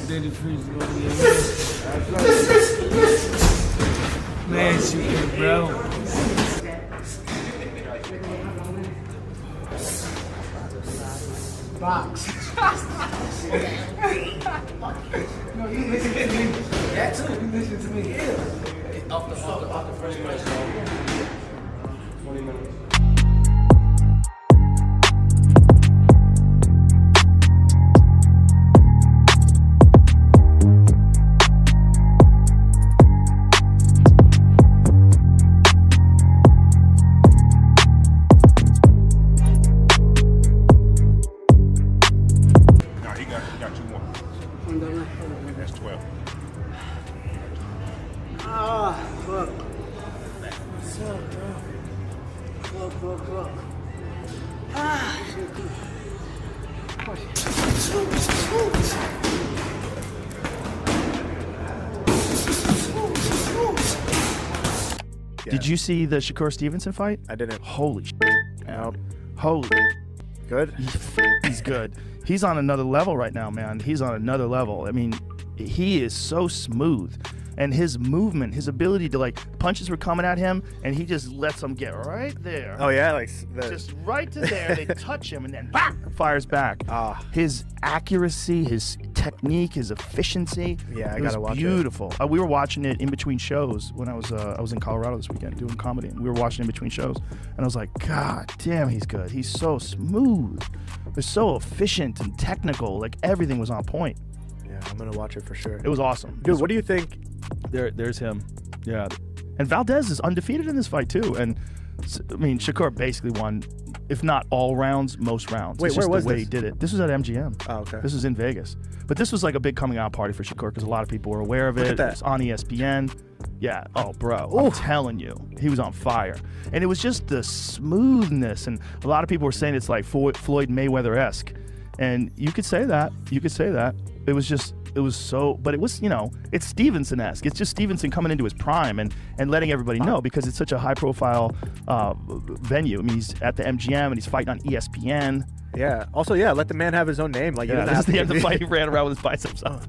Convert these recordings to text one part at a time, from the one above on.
Daily Freeze is gonna be amazing. Man, shooting, bro. Box. No, you listen to me. That too. You listen to me. Yeah. Off the first question. 20 minutes. That's 12. Ah, fuck. What's up, bro? Fuck. Ah, shit. Did you see the Shakur Stevenson fight? I didn't. Holy shit, man. Nope. Holy. Good? He's good. He's on another level right now, man. He's on another level. I mean, he is so smooth. And his movement, his ability to, like, punches were coming at him, and he just lets them get right there. Oh, yeah? Like just right to there. They touch him, and then bah, fires back. His accuracy, his technique, his efficiency. Yeah, I gotta watch it. Beautiful. We were watching it in between shows when I was in Colorado this weekend doing comedy, and we were watching in between shows, and I was like, God damn, he's good. He's so smooth. He's so efficient and technical. Like, everything was on point. Yeah, I'm gonna watch it for sure. It was awesome. Dude, what do you think? There's him. Yeah. And Valdez is undefeated in this fight too. And I mean, Shakur basically won, if not all rounds, most rounds. Wait, it's where just was the way this? he did it. This was at MGM. Oh, okay. This was in Vegas. But this was like a big coming out party for Shakur because a lot of people were aware of it. Look at that. It was on ESPN. Yeah. Oh, bro. I'm telling you, he was on fire. And it was just the smoothness. And a lot of people were saying it's like Floyd Mayweather-esque. And you could say that. You could say that. It was so, but it was, you know, it's Stevenson-esque. It's just Stevenson coming into his prime and letting everybody know because it's such a high-profile venue. I mean, he's at the MGM and he's fighting on ESPN. Yeah. Also, yeah, let the man have his own name. Like, Yeah, this is the end of the fight. He ran around with his biceps up.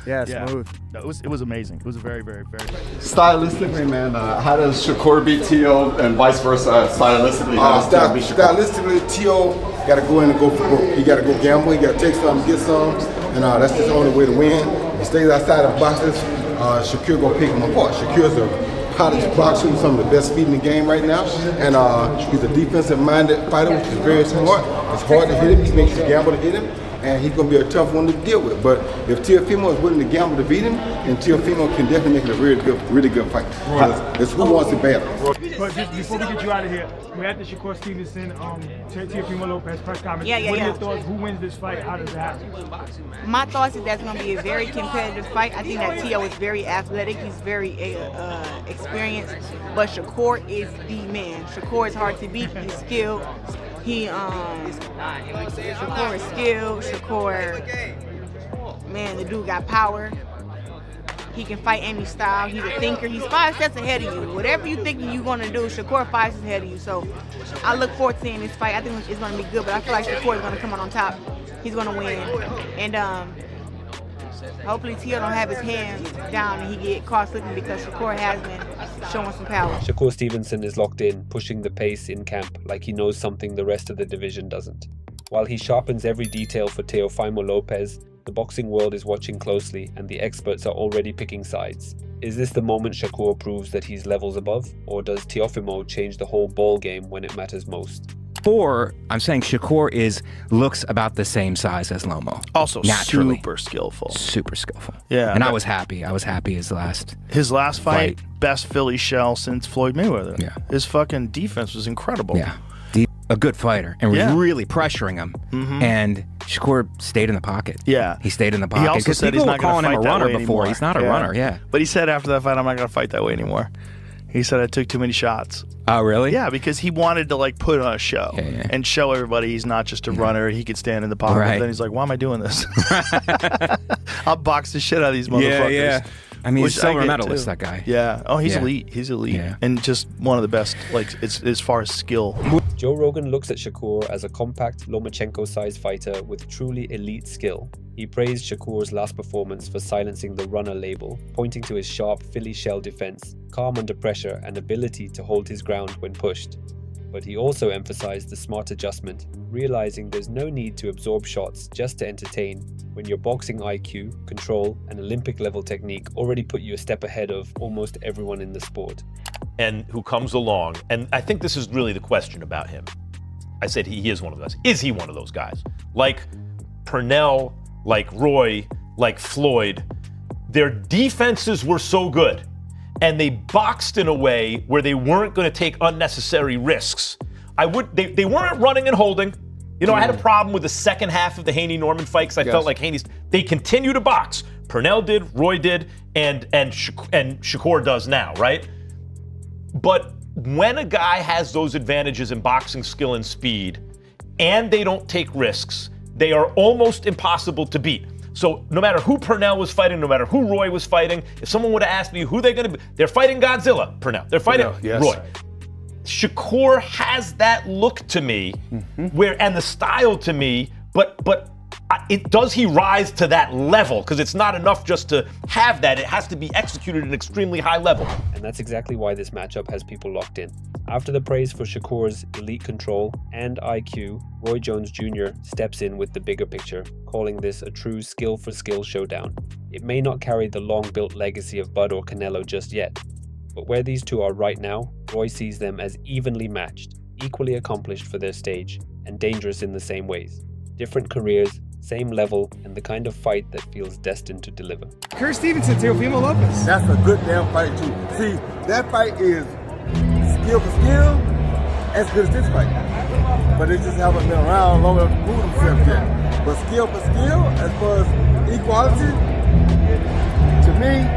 Yeah, smooth. No, it was amazing. It was a very, very, very. Stylistically, man, how does Shakur beat T.O. and vice versa? Stylistically, how does T.O. beat Shakur? Stylistically, T.O. got to go in and go for broke. He got to go gamble. He got to take some, get some, and that's just the only way to win. He stays outside of boxes. Shakur gonna pick him apart. Shakur's a polished boxer with some of the best speed in the game right now, and he's a defensive-minded fighter, which is very smart. It's hard to hit him. He makes you gamble to hit him. And he's going to be a tough one to deal with. But if Teofimo is willing to gamble to beat him, then Teofimo can definitely make it a really good fight. It's who wants it better. But just before we get you out of here, we're at the Shakur Stevenson, Teofimo Lopez press conference. Yeah. What are your thoughts? Who wins this fight? How does it happen? My thoughts is that's going to be a very competitive fight. I think that T.O. is very athletic. He's very experienced. But Shakur is the man. Shakur is hard to beat. He's skilled. Shakur is skilled. Shakur, man, the dude got power. He can fight any style. He's a thinker. He's 5 steps ahead of you. Whatever you thinking you're going to do, Shakur 5 steps ahead of you. So I look forward to seeing this fight. I think it's going to be good, but I feel like Shakur is going to come out on top. He's going to win. And hopefully Tio don't have his hands down and he get caught slipping because Shakur has been showing some power. Shakur Stevenson is locked in, pushing the pace in camp like he knows something the rest of the division doesn't. While he sharpens every detail for Teofimo Lopez, the boxing world is watching closely and the experts are already picking sides. Is this the moment Shakur proves that he's levels above, or does Teofimo change the whole ball game when it matters most? I'm saying Shakur looks about the same size as Lomo. Also naturally. super skillful. Super skillful. Yeah. And I was happy. His last fight, best Philly shell since Floyd Mayweather. Yeah. His fucking defense was incredible. Yeah. A good fighter and was really pressuring him. And Shakur stayed in the pocket. Yeah. He stayed in the pocket. He also said he's not going to fight that way before. anymore. He's not a runner, yeah. But he said after that fight, I'm not going to fight that way anymore. He said I took too many shots. Oh, really? Yeah, because he wanted to like put on a show and show everybody he's not just a runner. He could stand in the pocket. Right. But then he's like, why am I doing this? I'll box the shit out of these motherfuckers. Yeah. I mean, Which he's silver I get, medalist, too. that guy. Yeah. Oh, he's Yeah. elite. He's elite. Yeah. And just one of the best, like, as far as skill. Joe Rogan looks at Shakur as a compact Lomachenko-sized fighter with truly elite skill. He praised Shakur's last performance for silencing the runner label, pointing to his sharp Philly shell defense, calm under pressure, and ability to hold his ground when pushed. But he also emphasized the smart adjustment, realizing there's no need to absorb shots just to entertain when your boxing IQ, control, and Olympic-level technique already put you a step ahead of almost everyone in the sport. And who comes along, and I think this is really the question about him. I said he is one of those guys. Is he one of those guys? Like Purnell, like Roy, like Floyd, their defenses were so good, and they boxed in a way where they weren't going to take unnecessary risks. They weren't running and holding. You know, I had a problem with the second half of the Haney-Norman fight because I felt like they continue to box. Purnell did, Roy did, and Shakur does now, right? But when a guy has those advantages in boxing skill and speed, and they don't take risks, they are almost impossible to beat. So no matter who Purnell was fighting, no matter who Roy was fighting, if someone would have asked me who they're going to be, they're fighting Godzilla, Purnell. They're fighting Roy. Shakur has that look to me, and the style to me, but does he rise to that level? Because it's not enough just to have that. It has to be executed at an extremely high level. And that's exactly why this matchup has people locked in. After the praise for Shakur's elite control and IQ, Roy Jones Jr. steps in with the bigger picture, calling this a true skill-for-skill showdown. It may not carry the long-built legacy of Bud or Canelo just yet, but where these two are right now, Roy sees them as evenly matched, equally accomplished for their stage, and dangerous in the same ways. Different careers, same level, and the kind of fight that feels destined to deliver. Shakur Stevenson, Teofimo Lopez. That's a good damn fight too. See, that fight is skill for skill, as good as this fight. But they just haven't been around long enough to prove themselves yet. But skill for skill, as far as equality, to me,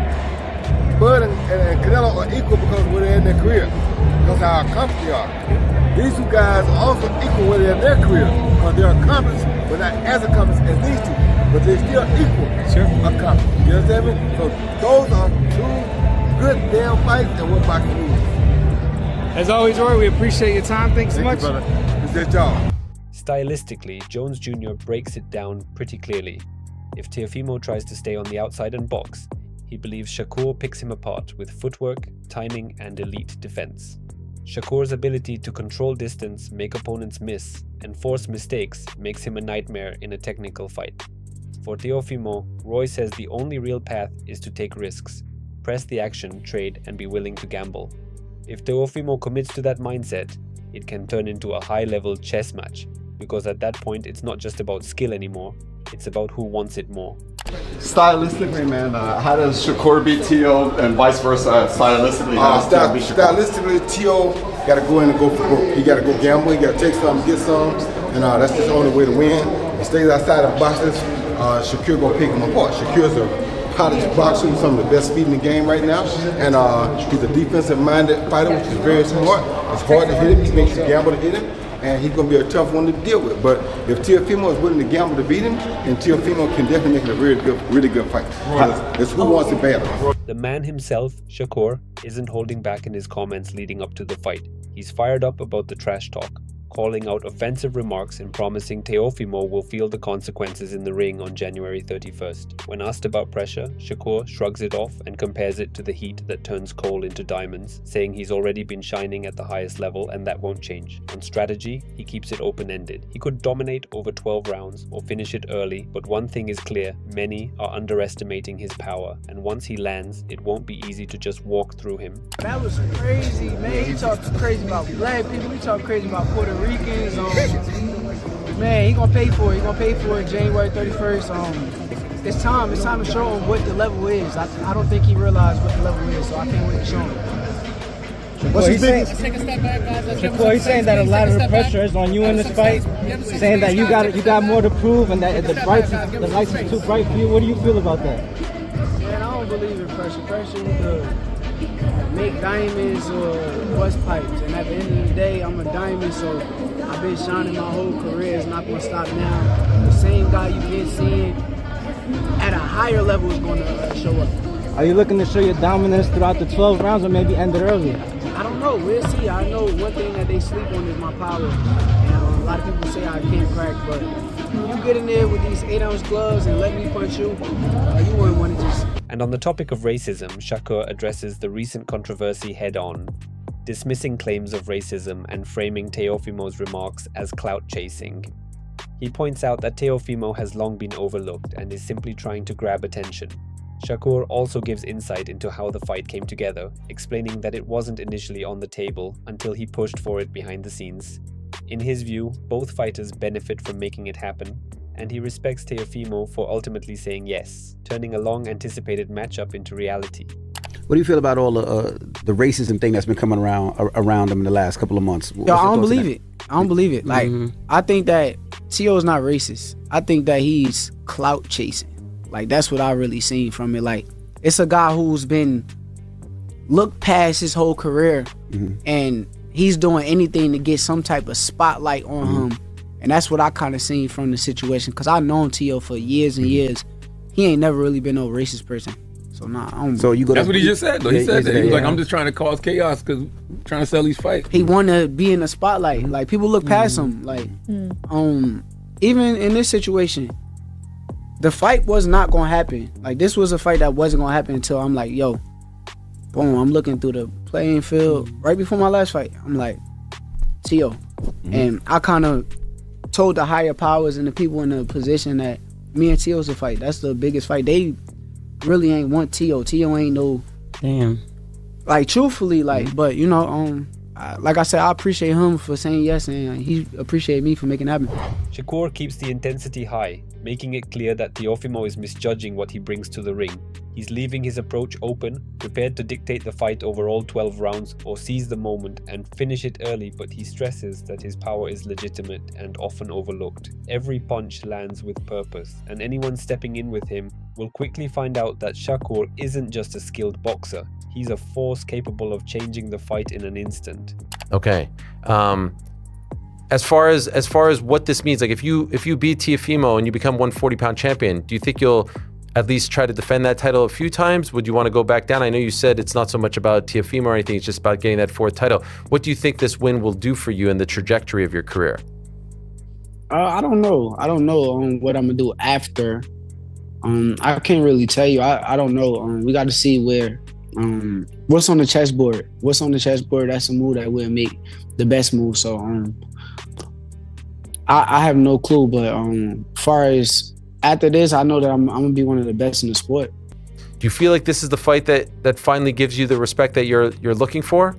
Bud and Canelo are equal because of where they're in their career, because of how accomplished they are. These two guys are also equal where they're in their career, because they're accomplished, but not as accomplished as these two. But they're still equal accomplished. You understand me? So those are two good damn fights and what boxing is. As always, Roy, we appreciate your time. Thanks so much. Thank you, brother. It's their job. Stylistically, Jones Jr. breaks it down pretty clearly. If Teofimo tries to stay on the outside and box, he believes Shakur picks him apart with footwork, timing, and elite defense. Shakur's ability to control distance, make opponents miss, and force mistakes makes him a nightmare in a technical fight. For Teofimo, Roy says the only real path is to take risks, press the action, trade, and be willing to gamble. If Teofimo commits to that mindset, it can turn into a high-level chess match, because at that point it's not just about skill anymore, it's about who wants it more. Stylistically, man, how does Shakur beat T.O. and vice versa stylistically? How does T.O. beat Shakur? Stylistically, T.O. got to go in and go for broke. He got to go gamble, he got to take some, get some, and that's just the only way to win. He stays outside of boxes, Shakur gonna pick him apart. Shakur's a polished boxer with some of the best speed in the game right now, and he's a defensive-minded fighter, which is very smart. It's hard to hit him, he makes you gamble to hit him, and he's gonna be a tough one to deal with. But if Teofimo is willing to gamble to beat him, then Teofimo can definitely make it a really good fight. It's who wants it better. The man himself, Shakur, isn't holding back in his comments leading up to the fight. He's fired up about the trash talk, calling out offensive remarks and promising Teofimo will feel the consequences in the ring on January 31st. When asked about pressure, Shakur shrugs it off and compares it to the heat that turns coal into diamonds, saying he's already been shining at the highest level and that won't change. On strategy, he keeps it open-ended. He could dominate over 12 rounds or finish it early, but one thing is clear, many are underestimating his power, and once he lands, it won't be easy to just walk through him. That was crazy, man. He talked crazy about black people. He talked crazy about Puerto Ricans. Man, he gonna pay for it. He gonna pay for it January 31st. It's time to show him what the level is. I don't think he realized what the level is, so I can't wait to show him. What's his biggest? Take a step back, guys. Shakur, he's saying that a lot of the pressure is on you in this fight, saying that you got more to prove and that the lights is too bright for you. What do you feel about that? Man, I don't believe in pressure. Pressure to make diamonds or bust pipes, and at the end of the day, I'm a diamond, so I've been shining my whole career. It's not gonna stop now. The same guy you've been seeing at a higher level is gonna show up. Are you looking to show your dominance throughout the 12 rounds or maybe end it early? I don't know. We'll see. I know one thing that they sleep on is my power. And a lot of people say I can't crack, but you get in there with these 8-ounce gloves and let me punch you, you wouldn't want to just... And on the topic of racism, Shakur addresses the recent controversy head-on, dismissing claims of racism and framing Teofimo's remarks as clout chasing. He points out that Teofimo has long been overlooked and is simply trying to grab attention. Shakur also gives insight into how the fight came together, explaining that it wasn't initially on the table until he pushed for it behind the scenes. In his view, both fighters benefit from making it happen, and he respects Teofimo for ultimately saying yes, turning a long-anticipated matchup into reality. What do you feel about all the racism thing that's been coming around him in the last couple of months? Yo, I don't believe it. I don't believe it. Like, I think that T.O. is not racist. I think that he's clout chasing. Like, that's what I really seen from it. Like, it's a guy who's been looked past his whole career, and he's doing anything to get some type of spotlight on him. And that's what I kind of seen from the situation. Because I've known T.O. for years and years. He ain't never really been no racist person. So, nah, I don't... So you go That's what he just said, though. He said that. He was like, I'm just trying to cause chaos because I'm trying to sell these fights. He want to be in the spotlight. Like, people look past him. Like, even in this situation, the fight was not going to happen. Like, this was a fight that wasn't going to happen until I'm like, yo, boom, I'm looking through the playing field. Right before my last fight, I'm like, T.O. And I kind of told the higher powers and the people in the position that me and T.O.'s a fight. That's the biggest fight. They really ain't want T.O. T.O. ain't no... Damn. Like, truthfully, like, but, you know, like I said, I appreciate him for saying yes, and he appreciate me for making it happen. Shakur keeps the intensity high, making it clear that Teofimo is misjudging what he brings to the ring. He's leaving his approach open, prepared to dictate the fight over all 12 rounds or seize the moment and finish it early, but he stresses that his power is legitimate and often overlooked. Every punch lands with purpose, and anyone stepping in with him will quickly find out that Shakur isn't just a skilled boxer. He's a force capable of changing the fight in an instant. Okay. As far as what this means, like if you beat Teofimo and you become 140-pound champion, do you think you'll at least try to defend that title a few times? Would you want to go back down? I know you said it's not so much about Teofimo or anything, it's just about getting that fourth title. What do you think this win will do for you in the trajectory of your career? I don't know. I don't know what I'm gonna do after. I can't really tell you. I don't know. We got to see where. What's on the chessboard? What's on the chessboard? That's a move that will make the best move. So I have no clue. But far as after this, I know that I'm gonna be one of the best in the sport. Do you feel like this is the fight that finally gives you the respect that you're looking for?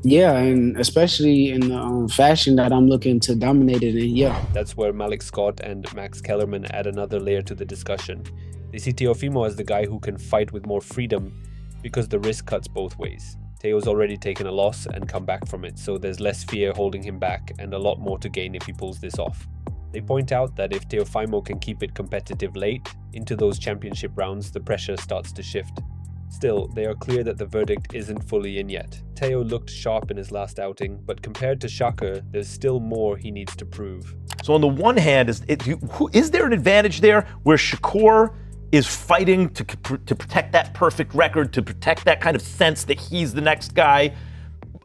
Yeah, and especially in the fashion that I'm looking to dominate it in. Yeah, that's where Malik Scott and Max Kellerman add another layer to the discussion. They see Teofimo as the guy who can fight with more freedom because the risk cuts both ways. Teo's already taken a loss and come back from it, so there's less fear holding him back and a lot more to gain if he pulls this off. They point out that if Teofimo can keep it competitive late, into those championship rounds, the pressure starts to shift. Still, they are clear that the verdict isn't fully in yet. Teo looked sharp in his last outing, but compared to Shakur, there's still more he needs to prove. So on the one hand, is there an advantage there where Shakur is fighting to protect that perfect record, to protect that kind of sense that he's the next guy?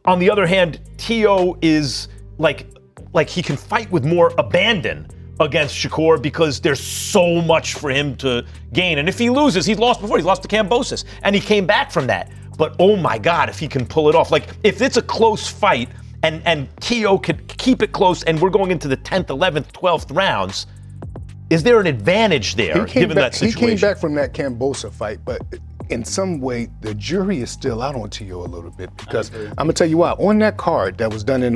On the other hand, Teo is like he can fight with more abandon against Shakur because there's so much for him to gain. And if he loses, he's lost before. He's lost to Kambosos, and he came back from that. But oh my God, if he can pull it off. Like, if it's a close fight and Teo could keep it close and we're going into the 10th, 11th, 12th rounds, is there an advantage there, given that situation? He came back from that Kambosos fight, but in some way, the jury is still out on Teo a little bit, because I'm gonna tell you what, on that card that was done in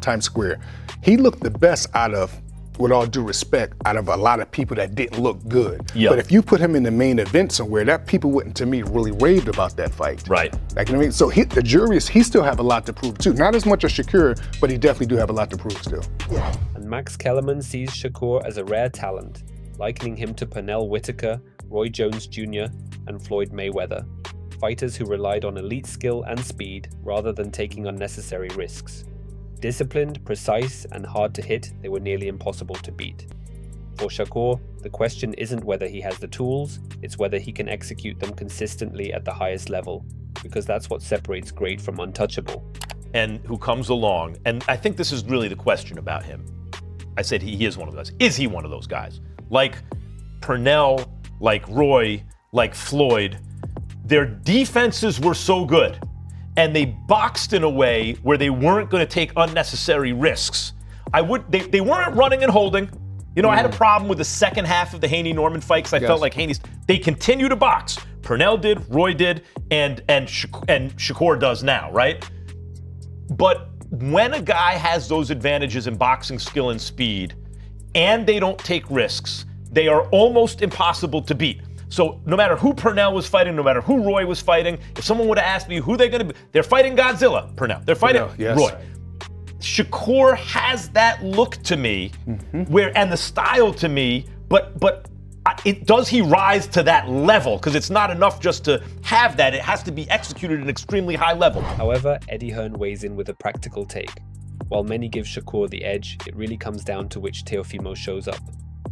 Times Square, he looked the best out of, with all due respect, out of a lot of people that didn't look good. Yep. But if you put him in the main event somewhere, that people wouldn't, to me, really raved about that fight. Right. Like, you know what I mean? So the jury he still have a lot to prove too. Not as much as Shakur, but he definitely do have a lot to prove still. Yeah. And Max Kellerman sees Shakur as a rare talent, likening him to Pernell Whitaker, Roy Jones Jr., and Floyd Mayweather, fighters who relied on elite skill and speed rather than taking unnecessary risks. Disciplined, precise, and hard to hit, they were nearly impossible to beat. For Shakur, The question isn't whether he has the tools, it's whether he can execute them consistently at the highest level, because that's what separates great from untouchable. And who comes along, and I think this is really the question about him. I said he is one of those guys. Is he one of those guys? Like Purnell, like Roy, like Floyd, their defenses were so good, and they boxed in a way where they weren't going to take unnecessary risks. They weren't running and holding. You know, I had a problem with the second half of the Haney-Norman fight because I felt like they continue to box. Purnell did, Roy did, and Shakur does now, right? But when a guy has those advantages in boxing skill and speed, and they don't take risks, they are almost impossible to beat. So no matter who Purnell was fighting, no matter who Roy was fighting, if someone would have asked me who they're going to be, they're fighting Godzilla, Purnell. They're fighting Roy. Shakur has that look to me, and the style to me, but does he rise to that level? Because it's not enough just to have that. It has to be executed at an extremely high level. However, Eddie Hearn weighs in with a practical take. While many give Shakur the edge, it really comes down to which Teofimo shows up.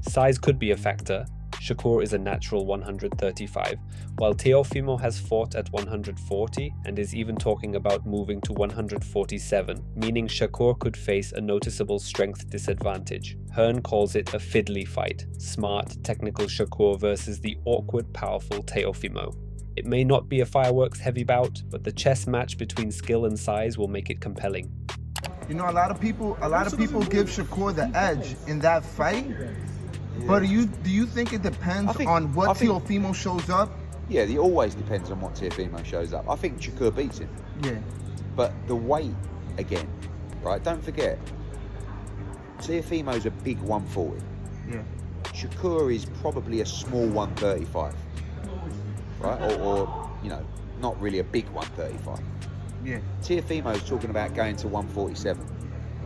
Size could be a factor. Shakur is a natural 135, while Teofimo has fought at 140 and is even talking about moving to 147, meaning Shakur could face a noticeable strength disadvantage. Hearn calls it a fiddly fight, smart, technical Shakur versus the awkward, powerful Teofimo. It may not be a fireworks-heavy bout, but the chess match between skill and size will make it compelling. You know, a lot of people give Shakur the edge in that fight. But do you think it depends on what Teofimo shows up? Yeah, it always depends on what Teofimo shows up. I think Shakur beats him. Yeah. But the weight, again, right? Don't forget, Teofimo's a big 140. Yeah. Shakur is probably a small 135, right? Or you know, not really a big 135. Yeah. Teofimo's talking about going to 147.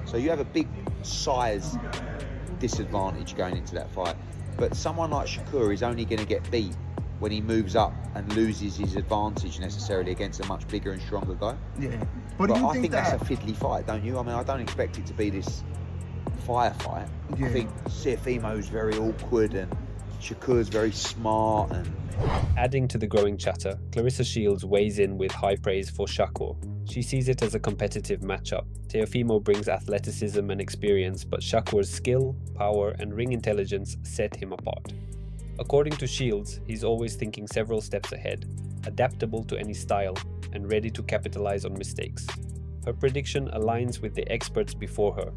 So you have a big size disadvantage going into that fight. But someone like Shakur is only going to get beat when he moves up and loses his advantage necessarily against a much bigger and stronger guy. Yeah. But I think that's a fiddly fight, don't you? I mean, I don't expect it to be this firefight. Yeah. I think Teofimo's very awkward and Shakur's very smart. And adding to the growing chatter, Clarissa Shields weighs in with high praise for Shakur. She sees it as a competitive matchup. Teofimo brings athleticism and experience, but Shakur's skill, power, and ring intelligence set him apart. According to Shields, he's always thinking several steps ahead, adaptable to any style, and ready to capitalize on mistakes. Her prediction aligns with the experts before her.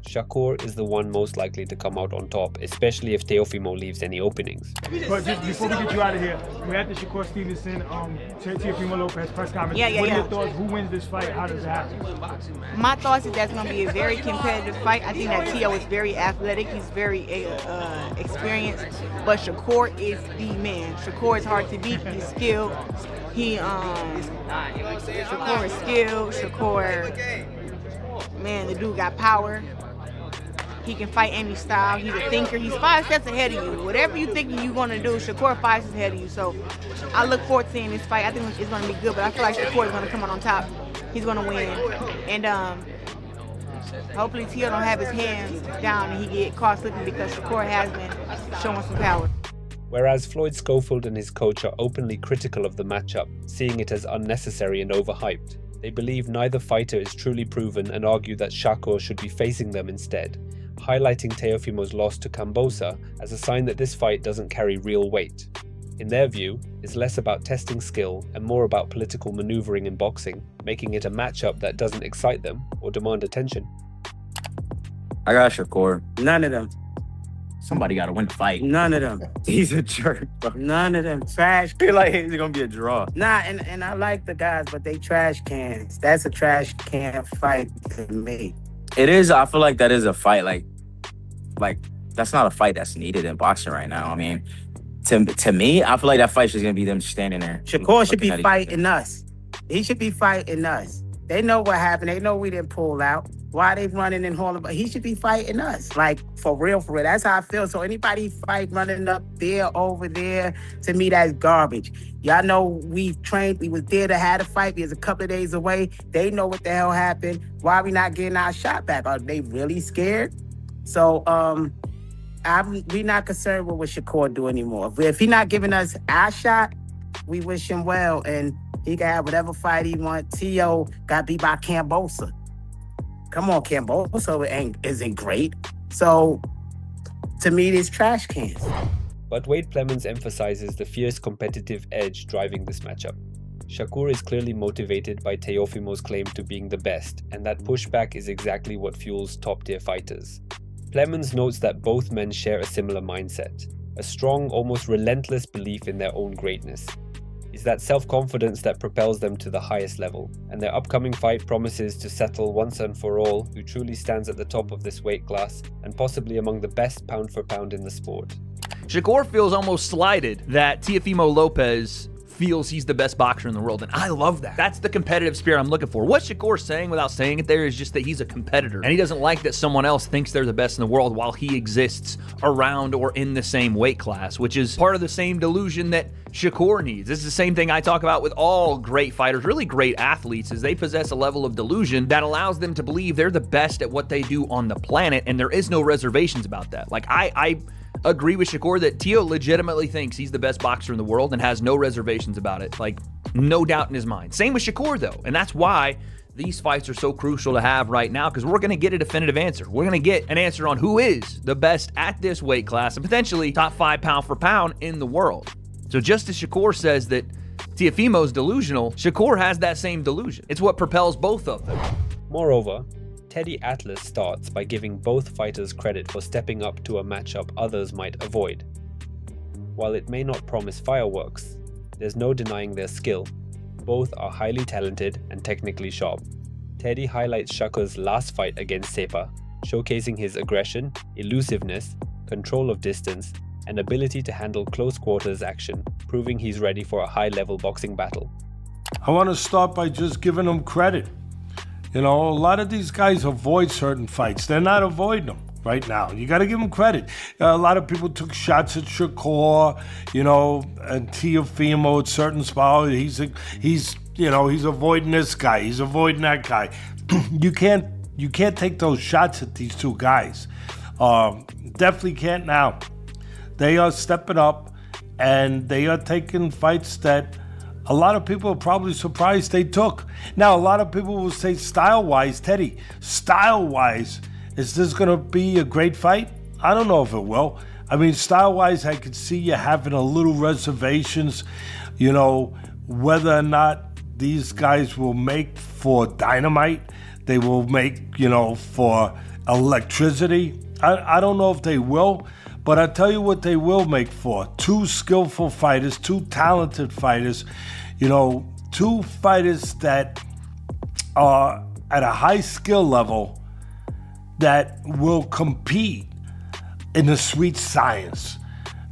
Shakur is the one most likely to come out on top, especially if Teofimo leaves any openings. But just before we get you out of here, we're at the Shakur Stevenson, Teofimo Lopez press conference. What are your thoughts? Who wins this fight? How does it happen? My thoughts is that's going to be a very competitive fight. I think that Teo is very athletic. He's very experienced. But Shakur is the man. Shakur is hard to beat. He's skilled. Shakur is skilled. Shakur, man, the dude got power. He can fight any style. He's a thinker. He's 5 steps ahead of you. Whatever you think you're going to do, Shakur 5 steps ahead of you. So I look forward to seeing this fight. I think it's going to be good, but I feel like Shakur is going to come out on top. He's going to win. And hopefully Teo don't have his hands down and he get caught slipping because Shakur has been showing some power. Whereas Floyd Schofield and his coach are openly critical of the matchup, seeing it as unnecessary and overhyped. They believe neither fighter is truly proven and argue that Shakur should be facing them instead, highlighting Teofimo's loss to Kambosa as a sign that this fight doesn't carry real weight. In their view, it's less about testing skill and more about political maneuvering in boxing, making it a matchup that doesn't excite them or demand attention. I got Shakur. None of them. Somebody got to win the fight. None of them. He's a jerk, bro. None of them. Trash. I feel like it's going to be a draw. Nah, and I like the guys, but they trash cans. That's a trash can fight to me. It is. I feel like that is a fight. Like that's not a fight that's needed in boxing right now. I mean, to me, I feel like that fight's just going to be them standing there. Shakur should be fighting us. He should be fighting us. They know what happened. They know we didn't pull out. Why they running and hauling? But he should be fighting us. Like, for real, for real. That's how I feel. So anybody fight running up there, over there, to me, that's garbage. Y'all know we trained. We was there to have a fight. We was a couple of days away. They know what the hell happened. Why we not getting our shot back? Are they really scared? So, we not concerned with what Shakur do anymore. If he not giving us our shot, we wish him well, and he can have whatever fight he want. T.O. got beat by Cambosa. Come on, Cambosa isn't great. So, to me, it's trash cans. But Wade Plemons emphasizes the fierce competitive edge driving this matchup. Shakur is clearly motivated by Teofimo's claim to being the best, and that pushback is exactly what fuels top-tier fighters. Plemons notes that both men share a similar mindset, a strong, almost relentless belief in their own greatness. It's that self-confidence that propels them to the highest level, and their upcoming fight promises to settle once and for all who truly stands at the top of this weight class and possibly among the best pound for pound in the sport. Shakur feels almost slighted that Teofimo Lopez feels he's the best boxer in the world, and I love that. That's the competitive spirit I'm looking for. What Shakur's saying without saying it there is just that he's a competitor, and he doesn't like that someone else thinks they're the best in the world while he exists around or in the same weight class, which is part of the same delusion that Shakur needs. This is the same thing I talk about with all great fighters, really great athletes, is they possess a level of delusion that allows them to believe they're the best at what they do on the planet, and there is no reservations about that. Like, I agree with Shakur that Tio legitimately thinks he's the best boxer in the world and has no reservations about it. Like, no doubt in his mind. Same with Shakur, though. And that's why these fights are so crucial to have right now, because we're going to get a definitive answer. We're going to get an answer on who is the best at this weight class and potentially top 5 pound for pound in the world. So just as Shakur says that Teofimo's delusional, Shakur has that same delusion. It's what propels both of them. Moreover, Teddy Atlas starts by giving both fighters credit for stepping up to a matchup others might avoid. While it may not promise fireworks, there's no denying their skill. Both are highly talented and technically sharp. Teddy highlights Shakur's last fight against Sepa, showcasing his aggression, elusiveness, control of distance, and ability to handle close quarters action, proving he's ready for a high-level boxing battle. I want to start by just giving him credit. You know, a lot of these guys avoid certain fights. They're not avoiding them right now. You got to give them credit. A lot of people took shots at Shakur, you know, and Teofimo at certain spots. He's avoiding this guy. He's avoiding that guy. You can't take those shots at these two guys. Definitely can't now. They are stepping up, and they are taking fights that a lot of people are probably surprised they took. Now, a lot of people will say style-wise, Teddy, style-wise, is this going to be a great fight? I don't know if it will. I mean, style-wise, I could see you having a little reservations, you know, whether or not these guys will make for dynamite, they will make, you know, for electricity. I don't know if they will, but I tell you what they will make for. Two skillful fighters, two talented fighters, you know, two fighters that are at a high skill level that will compete in the sweet science.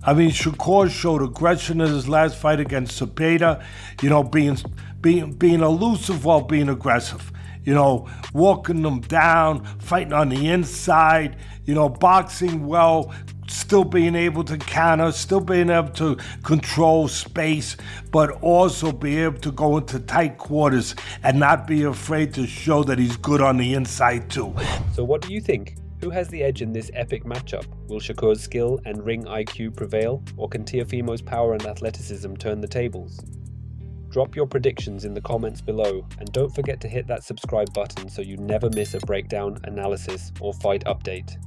I mean, Shakur showed aggression in his last fight against Cepeda, you know, being elusive while being aggressive. You know, walking them down, fighting on the inside, you know, boxing well, still being able to counter, still being able to control space, but also be able to go into tight quarters and not be afraid to show that he's good on the inside too. So what do you think? Who has the edge in this epic matchup? Will Shakur's skill and ring IQ prevail, or can Teofimo's power and athleticism turn the tables? Drop your predictions in the comments below, and don't forget to hit that subscribe button so you never miss a breakdown, analysis, or fight update.